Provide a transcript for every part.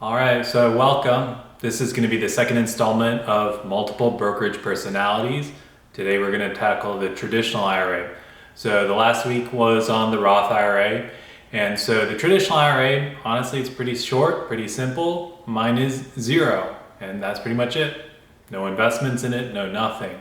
All right, so welcome. This is going to be the second installment of multiple brokerage personalities. Today we're going to tackle the traditional IRA. So the last week was on the Roth IRA. And so the traditional IRA, honestly, it's pretty short, pretty simple. Mine is zero, and that's pretty much it. No investments in it, no nothing.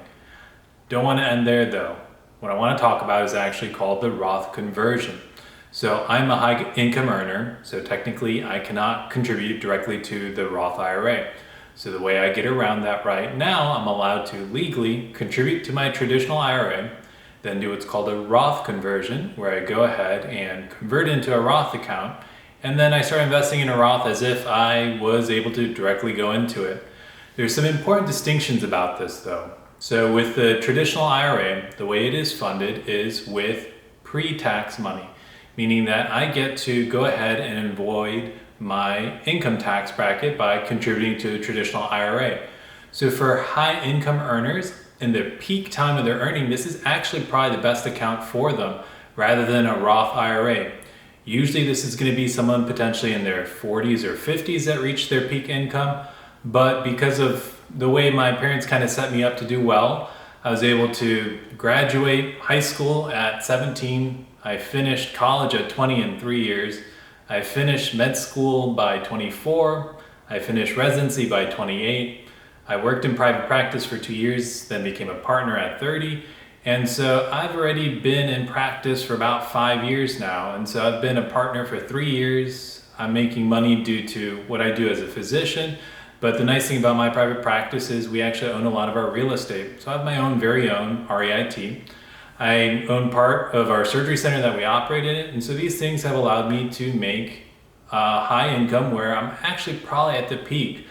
Don't want to end there though. What I want to talk about is actually called the Roth conversion. So I'm a high income earner, so technically I cannot contribute directly to the Roth IRA. So the way I get around that right now, I'm allowed to legally contribute to my traditional IRA, then do what's called a Roth conversion, where I go ahead and convert into a Roth account, and then I start investing in a Roth as if I was able to directly go into it. There's some important distinctions about this though. So with the traditional IRA, the way it is funded is with pre-tax money, meaning that I get to go ahead and avoid my income tax bracket by contributing to the traditional IRA. So for high income earners, in the peak time of their earning, this is actually probably the best account for them rather than a Roth IRA. Usually this is going to be someone potentially in their 40s or 50s that reach their peak income, but because of the way my parents kind of set me up to do well, I was able to graduate high school at 17. I finished college at 20 in 3 years. I finished med school by 24. I finished residency by 28. I worked in private practice for 2 years, then became a partner at 30. And so I've already been in practice for about 5 years now. And so I've been a partner for 3 years. I'm making money due to what I do as a physician. But the nice thing about my private practice is we actually own a lot of our real estate. So I have my own very own REIT. I own part of our surgery center that we operate in it. And so these things have allowed me to make high income where I'm actually probably at the peak.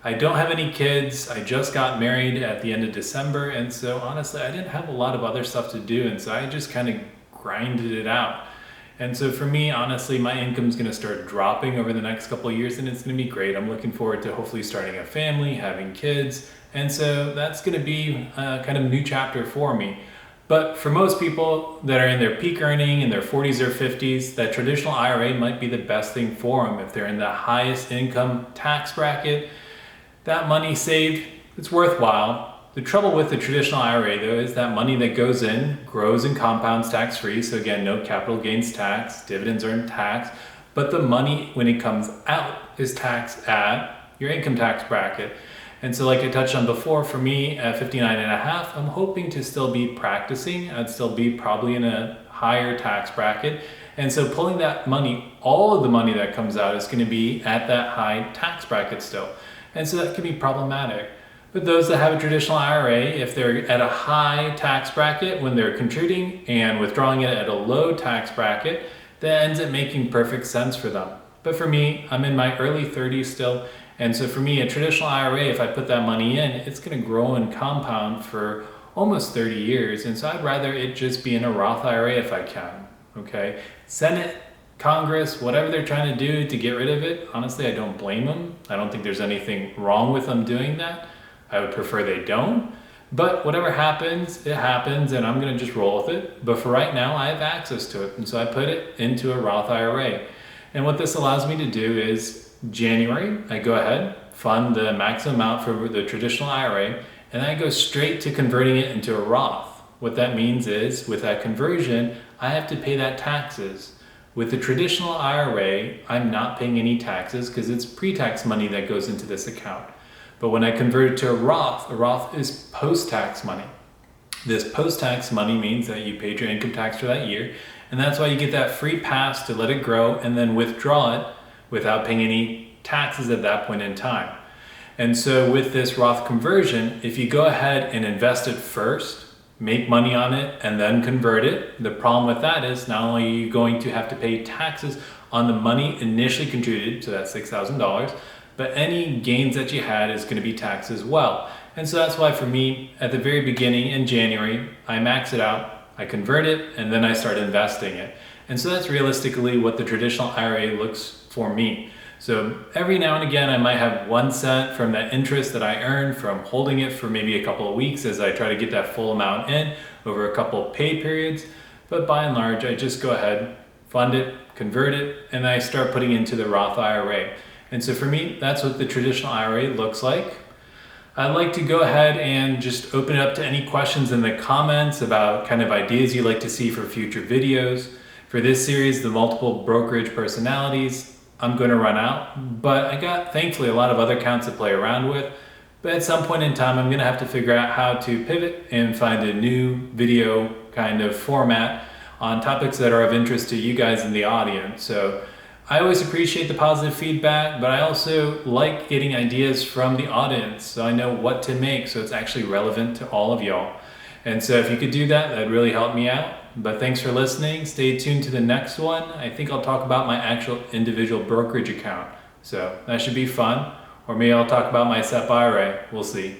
I don't have any kids. I just got married at the end of December. And so honestly, I didn't have a lot of other stuff to do. And so I just kind of grinded it out. And so for me, honestly, my income is going to start dropping over the next couple of years, and it's going to be great. I'm looking forward to hopefully starting a family, having kids. And so that's going to be kind of a new chapter for me. But for most people that are in their peak earning in their 40s or 50s, that traditional IRA might be the best thing for them. If they're in the highest income tax bracket, that money saved, it's worthwhile. The trouble with the traditional IRA though is that money that goes in grows and compounds tax-free. So again, no capital gains tax, dividends aren't taxed, but the money when it comes out is taxed at your income tax bracket. And so like I touched on before, for me at 59 and a half, I'm hoping to still be practicing. I'd still be probably in a higher tax bracket. And so pulling that money, all of the money that comes out is going to be at that high tax bracket still. And so that can be problematic. But those that have a traditional IRA, if they're at a high tax bracket when they're contributing and withdrawing it at a low tax bracket, that ends up making perfect sense for them. But for me, I'm in my early 30s still. And so for me, a traditional IRA, if I put that money in, it's going to grow and compound for almost 30 years. And so I'd rather it just be in a Roth IRA if I can. Okay. Senate, Congress, whatever they're trying to do to get rid of it, honestly, I don't blame them. I don't think there's anything wrong with them doing that. I would prefer they don't, but whatever happens, it happens, and I'm going to just roll with it. But for right now, I have access to it, and so I put it into a Roth IRA. And what this allows me to do is January, I go ahead, fund the maximum amount for the traditional IRA, and I go straight to converting it into a Roth. What that means is, with that conversion, I have to pay that taxes. With the traditional IRA, I'm not paying any taxes because it's pre-tax money that goes into this account. But when I convert it to a Roth is post-tax money. This post-tax money means that you paid your income tax for that year, and that's why you get that free pass to let it grow and then withdraw it without paying any taxes at that point in time. And so with this Roth conversion, if you go ahead and invest it first, make money on it, and then convert it, the problem with that is not only are you going to have to pay taxes on the money initially contributed, so that's $6,000, but any gains that you had is going to be taxed as well. And so that's why for me, at the very beginning in January, I max it out, I convert it, and then I start investing it. And so that's realistically what the traditional IRA looks for me. So every now and again, I might have 1 cent from that interest that I earned from holding it for maybe a couple of weeks as I try to get that full amount in over a couple of pay periods. But by and large, I just go ahead, fund it, convert it, and I start putting into the Roth IRA. And so for me, that's what the traditional IRA looks like. I'd like to go ahead and just open it up to any questions in the comments about kind of ideas you'd like to see for future videos. For this series, the multiple brokerage personalities, I'm going to run out, but I got thankfully a lot of other accounts to play around with. But at some point in time, I'm going to have to figure out how to pivot and find a new video kind of format on topics that are of interest to you guys in the audience. So I always appreciate the positive feedback, but I also like getting ideas from the audience so I know what to make so it's actually relevant to all of y'all. And so if you could do that, that'd really help me out. But thanks for listening. Stay tuned to the next one. I think I'll talk about my actual individual brokerage account. So that should be fun. Or maybe I'll talk about my SEP IRA. We'll see.